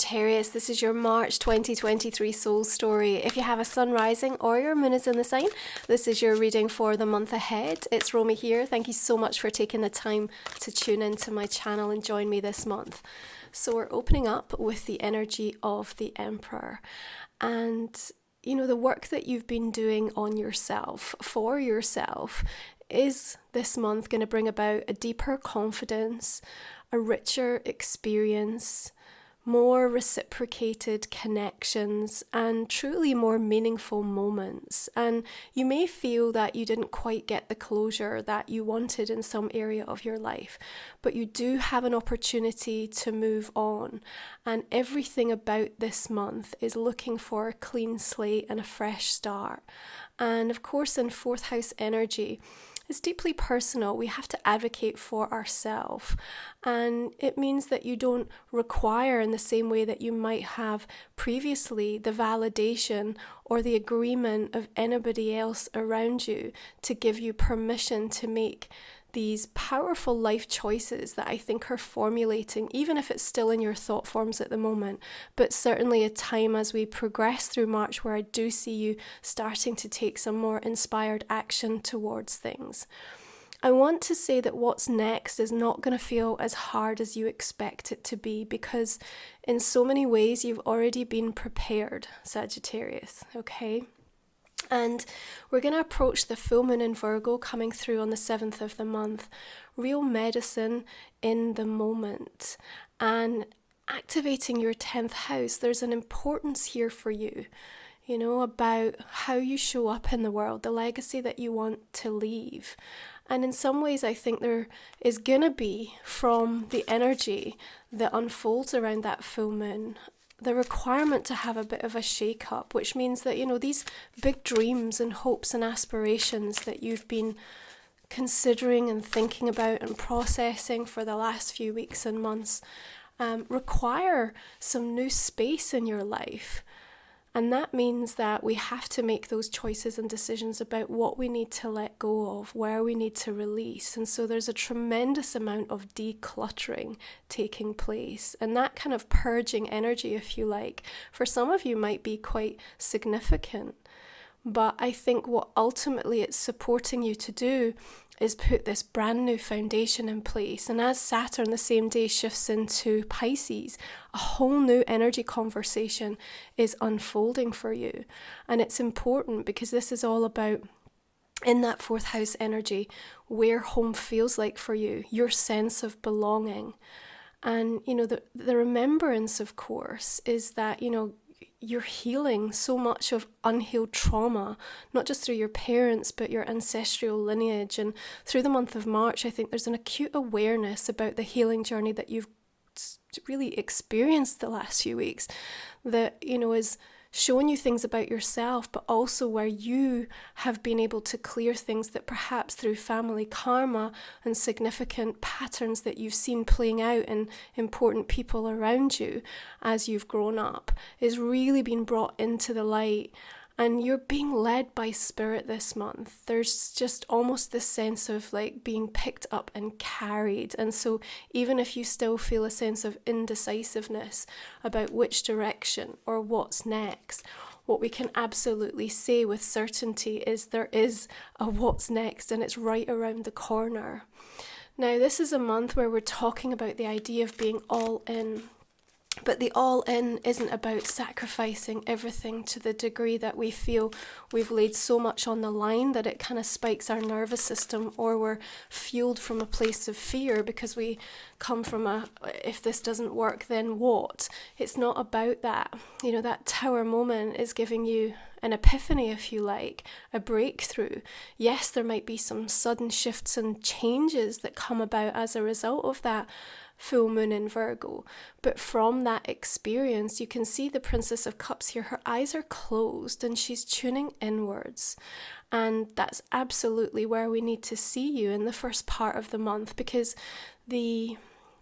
Sagittarius, this is your March 2023 soul story. If you have a sun rising or your moon is in the sign, this is your reading for the month ahead. It's Romy here. Thank you so much for taking the time to tune into my channel and join me this month. So we're opening up with the energy of the Emperor. And, you know, the work that you've been doing on yourself, for yourself, is this month going to bring about a deeper confidence, a richer experience, more reciprocated connections, and truly more meaningful moments. And you may feel that you didn't quite get the closure that you wanted in some area of your life, but you do have an opportunity to move on. And everything about this month is looking for a clean slate and a fresh start. And of course, in fourth house energy, it's deeply personal. We have to advocate for ourselves. And it means that you don't require, in the same way that you might have previously, the validation or the agreement of anybody else around you to give you permission to make these powerful life choices that I think are formulating, even if it's still in your thought forms at the moment, but certainly a time as we progress through March where I do see you starting to take some more inspired action towards things. I want to say that what's next is not going to feel as hard as you expect it to be, because in so many ways you've already been prepared, Sagittarius, okay? And we're going to approach the full moon in Virgo coming through on the 7th of the month. Real medicine in the moment. And activating your 10th house, there's an importance here for you, you know, about how you show up in the world, the legacy that you want to leave. And in some ways, I think there is going to be, from the energy that unfolds around that full moon, the requirement to have a bit of a shake-up, which means that, you know, these big dreams and hopes and aspirations that you've been considering and thinking about and processing for the last few weeks and months require some new space in your life. And that means that we have to make those choices and decisions about what we need to let go of, where we need to release. And so there's a tremendous amount of decluttering taking place. And that kind of purging energy, if you like, for some of you might be quite significant. But I think what ultimately it's supporting you to do is put this brand new foundation in place. And as Saturn the same day shifts into Pisces, a whole new energy conversation is unfolding for you. And it's important because this is all about, in that fourth house energy, where home feels like for you, your sense of belonging. And, you know, the remembrance, of course, is that, you know, you're healing so much of unhealed trauma, not just through your parents, but your ancestral lineage. And through the month of March, I think there's an acute awareness about the healing journey that you've really experienced the last few weeks that, you know, is showing you things about yourself, but also where you have been able to clear things that perhaps through family karma and significant patterns that you've seen playing out in important people around you as you've grown up is really being brought into the light. And you're being led by spirit this month. There's just almost this sense of like being picked up and carried. And so even if you still feel a sense of indecisiveness about which direction or what's next, what we can absolutely say with certainty is there is a what's next, and it's right around the corner. Now, this is a month where we're talking about the idea of being all in. But the all in isn't about sacrificing everything to the degree that we feel we've laid so much on the line that it kind of spikes our nervous system, or we're fueled from a place of fear because we come from if this doesn't work, then what? It's not about that. You know, that tower moment is giving you an epiphany, if you like, a breakthrough. Yes, there might be some sudden shifts and changes that come about as a result of that full moon in Virgo, but from that experience you can see the Princess of Cups here. Her eyes are closed and she's tuning inwards, and that's absolutely where we need to see you in the first part of the month, because the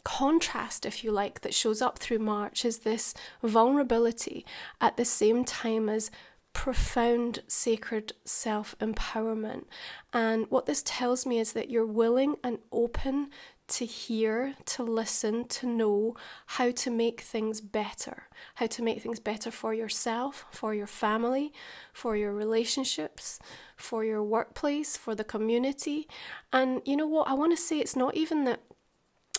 contrast, if you like, that shows up through March is this vulnerability at the same time as profound sacred self-empowerment. And what this tells me is that you're willing and open to hear, to listen, to know how to make things better, how to make things better for yourself, for your family, for your relationships, for your workplace, for the community. And you know what? I want to say it's not even that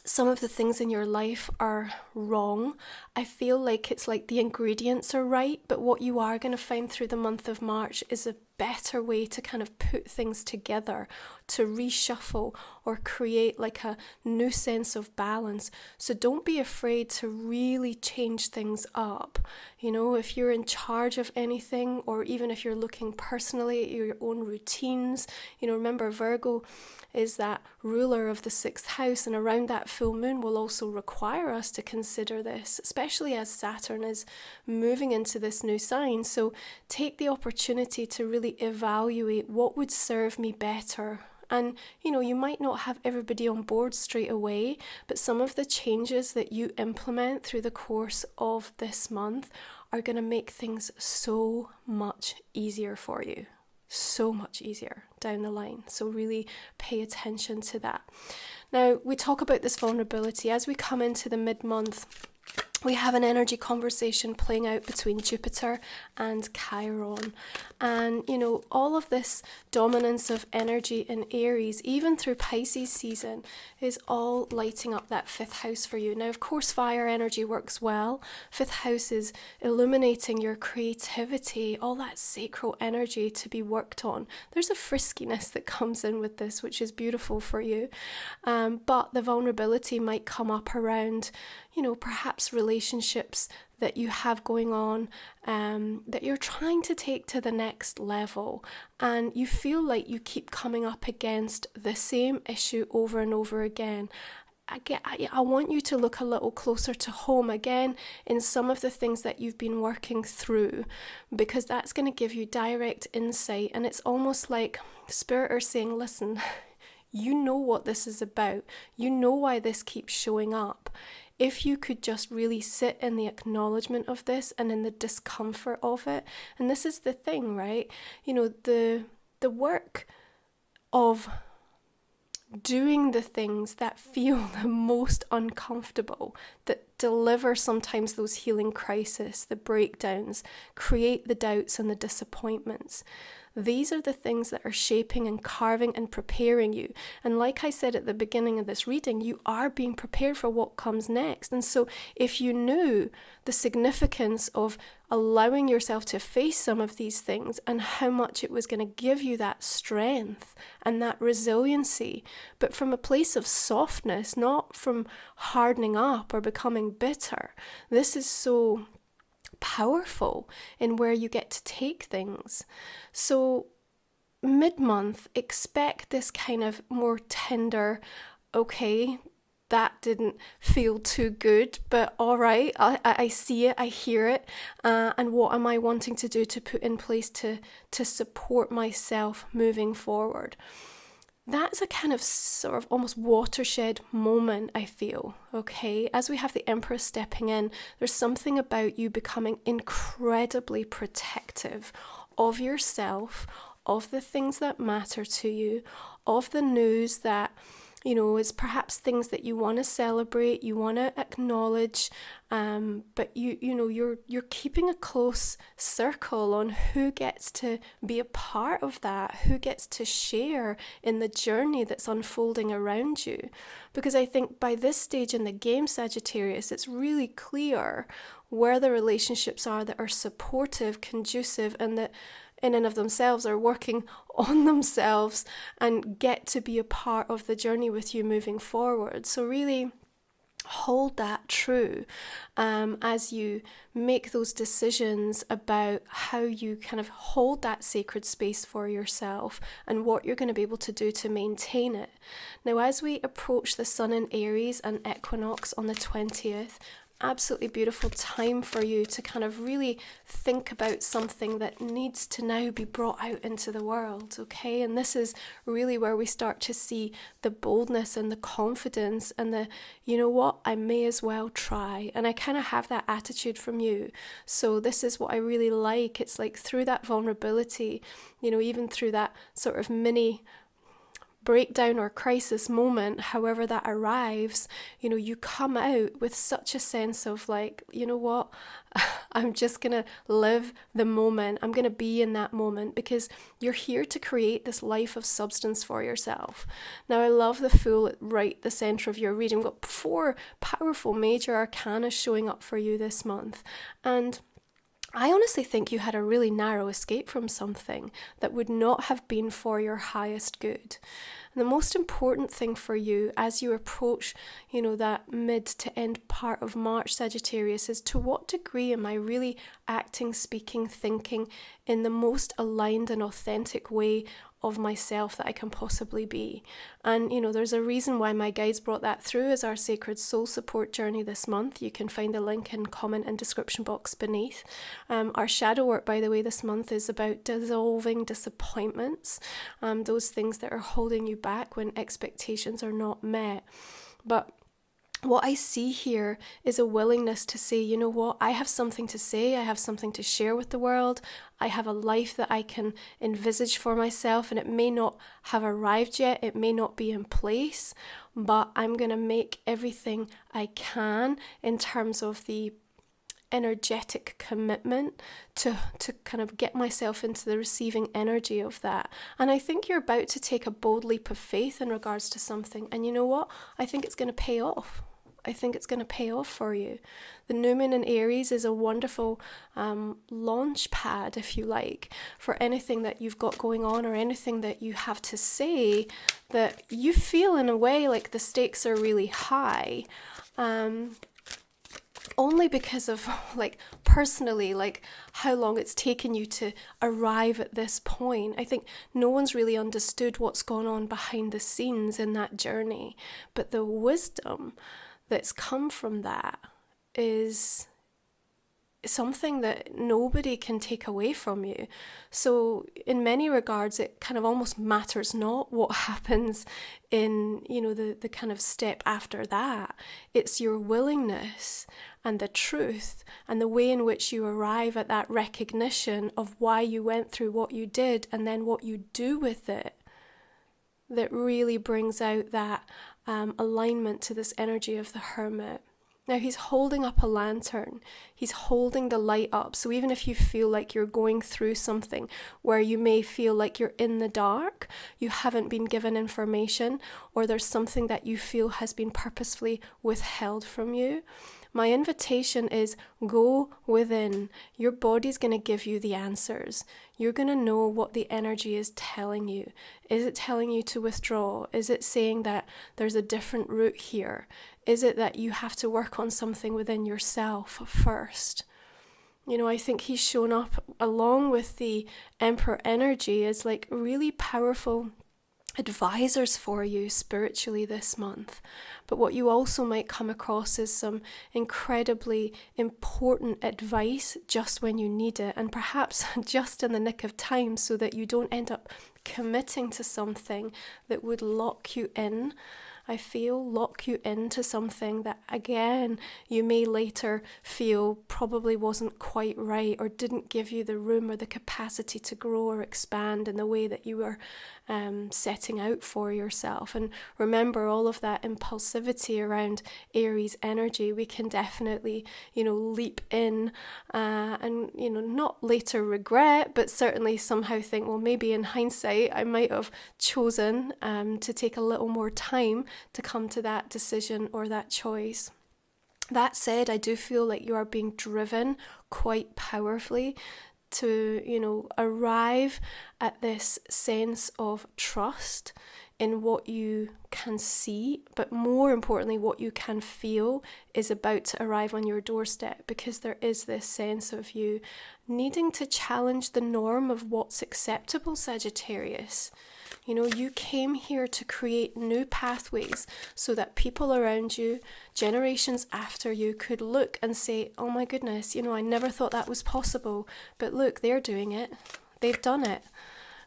some of the things in your life are wrong. I feel like it's like the ingredients are right, but what you are going to find through the month of March is a better way to kind of put things together, to reshuffle or create like a new sense of balance. So don't be afraid to really change things up. You know, if you're in charge of anything, or even if you're looking personally at your own routines, you know, remember Virgo is that ruler of the 6th house, and around that full moon will also require us to consider this, especially as Saturn is moving into this new sign. So take the opportunity to really evaluate what would serve me better. And, you know, you might not have everybody on board straight away, but some of the changes that you implement through the course of this month are going to make things so much easier for you. So much easier down the line. So really pay attention to that. Now, we talk about this vulnerability. As we come into the mid-month, we have an energy conversation playing out between Jupiter and Chiron. And, you know, all of this dominance of energy in Aries, even through Pisces season, is all lighting up that 5th house for you. Now, of course, fire energy works well. 5th house is illuminating your creativity, all that sacral energy to be worked on. There's a friskiness that comes in with this, which is beautiful for you. But the vulnerability might come up around, you know, perhaps relationships that you have going on, that you're trying to take to the next level, and you feel like you keep coming up against the same issue over and over again. I want you to look a little closer to home again in some of the things that you've been working through, because that's going to give you direct insight. And it's almost like Spirit are saying, listen, you know what this is about. You know why this keeps showing up. If you could just really sit in the acknowledgement of this and in the discomfort of it. And this is the thing, right? You know, the work of doing the things that feel the most uncomfortable, that deliver sometimes those healing crises, the breakdowns, create the doubts and the disappointments. These are the things that are shaping and carving and preparing you. And like I said at the beginning of this reading, you are being prepared for what comes next. And so if you knew the significance of allowing yourself to face some of these things and how much it was going to give you that strength and that resiliency, but from a place of softness, not from hardening up or becoming bitter, this is so powerful in where you get to take things. So mid-month, expect this kind of more tender, okay, that didn't feel too good, but all right, I see it, I hear it, and what am I wanting to do to put in place to support myself moving forward? That's a kind of sort of almost watershed moment, I feel, okay? As we have the Empress stepping in, there's something about you becoming incredibly protective of yourself, of the things that matter to you, of the news that, you know, is perhaps things that you want to celebrate, you want to acknowledge, but you're keeping a close circle on who gets to be a part of that, who gets to share in the journey that's unfolding around you. Because I think by this stage in the game, Sagittarius, it's really clear where the relationships are that are supportive, conducive, and that in and of themselves are working on themselves and get to be a part of the journey with you moving forward. So really hold that true as you make those decisions about how you kind of hold that sacred space for yourself and what you're going to be able to do to maintain it. Now, as we approach the Sun in Aries and equinox on the 20th, absolutely beautiful time for you to kind of really think about something that needs to now be brought out into the world, okay? And this is really where we start to see the boldness and the confidence and the, you know what, I may as well try. And I kind of have that attitude from you. So this is what I really like. It's like through that vulnerability, you know, even through that sort of mini breakdown or crisis moment, however that arrives, you know, you come out with such a sense of like, you know what, I'm just going to live the moment. I'm going to be in that moment, because you're here to create this life of substance for yourself. Now, I love the Fool right the center of your reading. We've got 4 powerful major arcana showing up for you this month. And I honestly think you had a really narrow escape from something that would not have been for your highest good. And the most important thing for you as you approach, you know, that mid to end part of March, Sagittarius, is to what degree am I really acting, speaking, thinking in the most aligned and authentic way of myself that I can possibly be. And, you know, there's a reason why my guides brought that through as our Sacred Soul Support Journey this month. You can find the link in comment and description box beneath. Our shadow work, by the way, this month is about dissolving disappointments, those things that are holding you back when expectations are not met. But what I see here is a willingness to say, you know what, I have something to say, I have something to share with the world, I have a life that I can envisage for myself, and it may not have arrived yet, it may not be in place, but I'm going to make everything I can in terms of the energetic commitment to kind of get myself into the receiving energy of that. And I think you're about to take a bold leap of faith in regards to something, and you know what, I think it's going to pay off. I think it's going to pay off for you. The new moon in Aries is a wonderful launch pad, if you like, for anything that you've got going on or anything that you have to say that you feel in a way like the stakes are really high. Only because of, like, personally, like, how long it's taken you to arrive at this point. I think no one's really understood what's gone on behind the scenes in that journey. But the wisdom that's come from that is something that nobody can take away from you. So in many regards, it kind of almost matters not what happens in, you know, the kind of step after that. It's your willingness and the truth and the way in which you arrive at that recognition of why you went through what you did and then what you do with it that really brings out that alignment to this energy of the Hermit. Now, he's holding up a lantern. He's holding the light up. So even if you feel like you're going through something where you may feel like you're in the dark, you haven't been given information, or there's something that you feel has been purposefully withheld from you, my invitation is go within. Your body's going to give you the answers. You're going to know what the energy is telling you. Is it telling you to withdraw? Is it saying that there's a different route here? Is it that you have to work on something within yourself first? You know, I think he's shown up along with the Emperor energy as like really powerful advisors for you spiritually this month. But what you also might come across is some incredibly important advice just when you need it, and perhaps just in the nick of time, so that you don't end up committing to something that would lock you in. I feel lock you into something that, again, you may later feel probably wasn't quite right or didn't give you the room or the capacity to grow or expand in the way that you were setting out for yourself. And remember, all of that impulsivity around Aries energy, we can definitely, leap in and, not later regret, but certainly somehow think, well, maybe in hindsight, I might have chosen to take a little more time to come to that decision or that choice. That said, I do feel like you are being driven quite powerfully to, arrive at this sense of trust in what you can see, but more importantly, what you can feel is about to arrive on your doorstep, because there is this sense of you needing to challenge the norm of what's acceptable, Sagittarius. You came here to create new pathways so that people around you, generations after you, could look and say, oh my goodness, I never thought that was possible, but look, they're doing it. They've done it.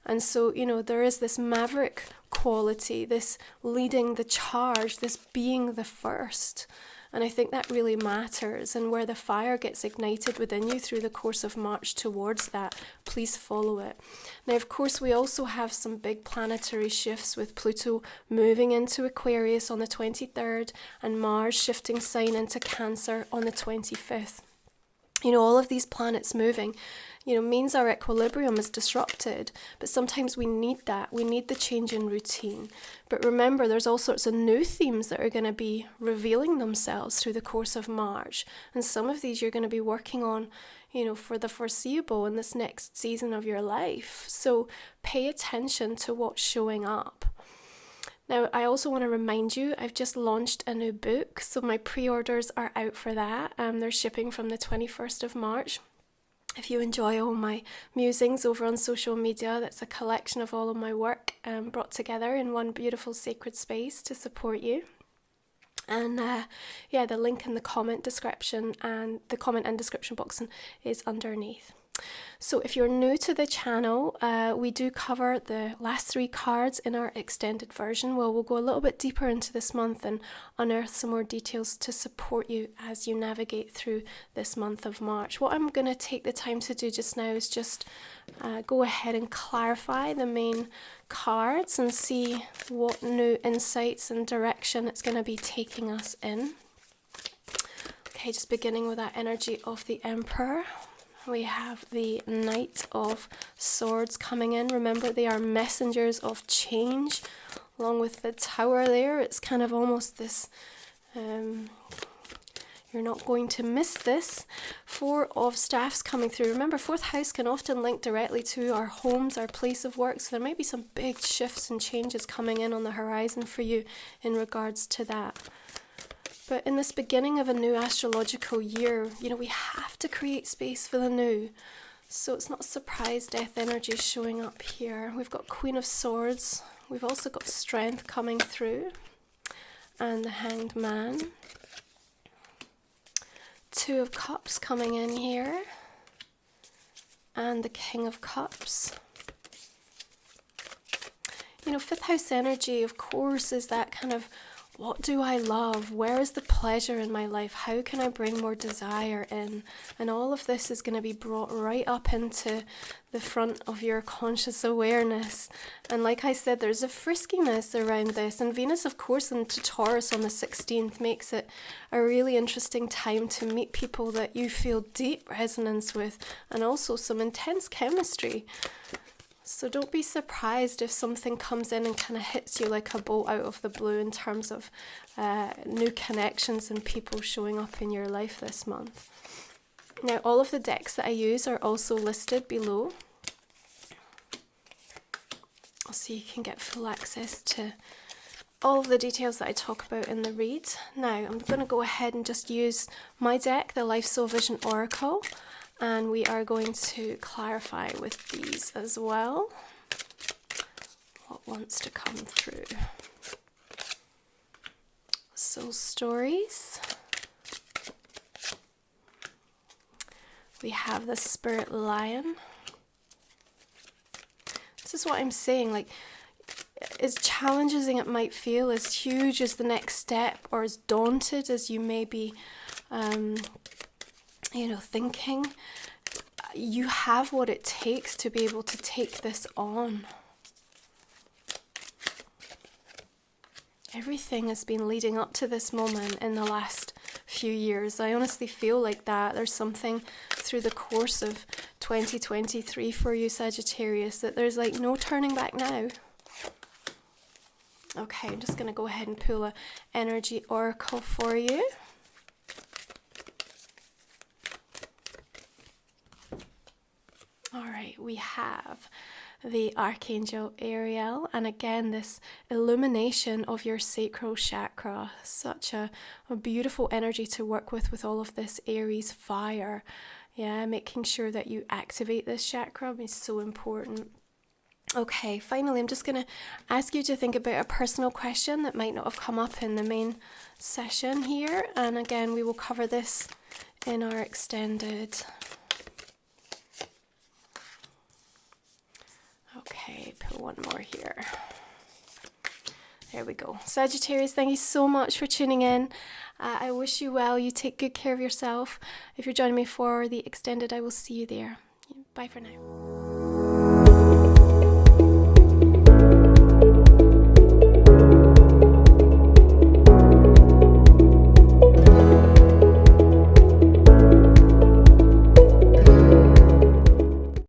And so, there is this maverick quality, this leading the charge, this being the first. And I think that really matters, and where the fire gets ignited within you through the course of March towards that, please follow it. Now, of course, we also have some big planetary shifts with Pluto moving into Aquarius on the 23rd and Mars shifting sign into Cancer on the 25th. You know, all of these planets moving, you know, means our equilibrium is disrupted, but sometimes we need that. We need the change in routine. But remember, there's all sorts of new themes that are going to be revealing themselves through the course of March. And some of these you're going to be working on, you know, for the foreseeable in this next season of your life. So pay attention to what's showing up. Now, I also want to remind you, I've just launched a new book, so my pre-orders are out for that. They're shipping from the 21st of March. If you enjoy all my musings over on social media, that's a collection of all of my work brought together in one beautiful sacred space to support you. And the link in the comment description and the comment and description box is underneath. So if you're new to the channel, we do cover the last 3 cards in our extended version. Well, we'll go a little bit deeper into this month and unearth some more details to support you as you navigate through this month of March. What I'm going to take the time to do just now is just go ahead and clarify the main cards and see what new insights and direction it's going to be taking us in. Okay, just beginning with that energy of the Emperor. We have the Knight of Swords coming in. Remember, they are messengers of change. Along with the Tower there, it's kind of almost this, you're not going to miss this. 4 of Staffs coming through. Remember, 4th house can often link directly to our homes, our place of work. So there might be some big shifts and changes coming in on the horizon for you in regards to that. But in this beginning of a new astrological year, you know, we have to create space for the new. So it's not a surprise death energy showing up here. We've got Queen of Swords. We've also got Strength coming through. And the Hanged Man. 2 of Cups coming in here. And the King of Cups. You know, 5th house energy, of course, is that kind of, what do I love? Where is the pleasure in my life? How can I bring more desire in? And all of this is going to be brought right up into the front of your conscious awareness. And like I said, there's a friskiness around this. And Venus, of course, into Taurus on the 16th makes it a really interesting time to meet people that you feel deep resonance with, and also some intense chemistry. So don't be surprised if something comes in and kind of hits you like a bolt out of the blue in terms of new connections and people showing up in your life this month. Now, all of the decks that I use are also listed below, so you can get full access to all of the details that I talk about in the read. Now, I'm going to go ahead and just use my deck, the Life Soul Vision Oracle. And we are going to clarify with these as well what wants to come through. Soul Stories. We have the Spirit Lion. This is what I'm saying, like, as challenging as it might feel, as huge as the next step, or as daunted as you may be thinking, you have what it takes to be able to take this on. Everything has been leading up to this moment in the last few years. I honestly feel like that. There's something through the course of 2023 for you, Sagittarius, that there's like no turning back now. Okay, I'm just going to go ahead and pull an energy oracle for you. Alright, we have the Archangel Ariel, and again this illumination of your sacral chakra. Such a beautiful energy to work with all of this Aries fire. Yeah, making sure that you activate this chakra is so important. Okay, finally I'm just going to ask you to think about a personal question that might not have come up in the main session here, and again we will cover this in our extended. Okay, put one more here. There we go. Sagittarius, thank you so much for tuning in. I wish you well. You take good care of yourself. If you're joining me for the extended, I will see you there. Bye for now.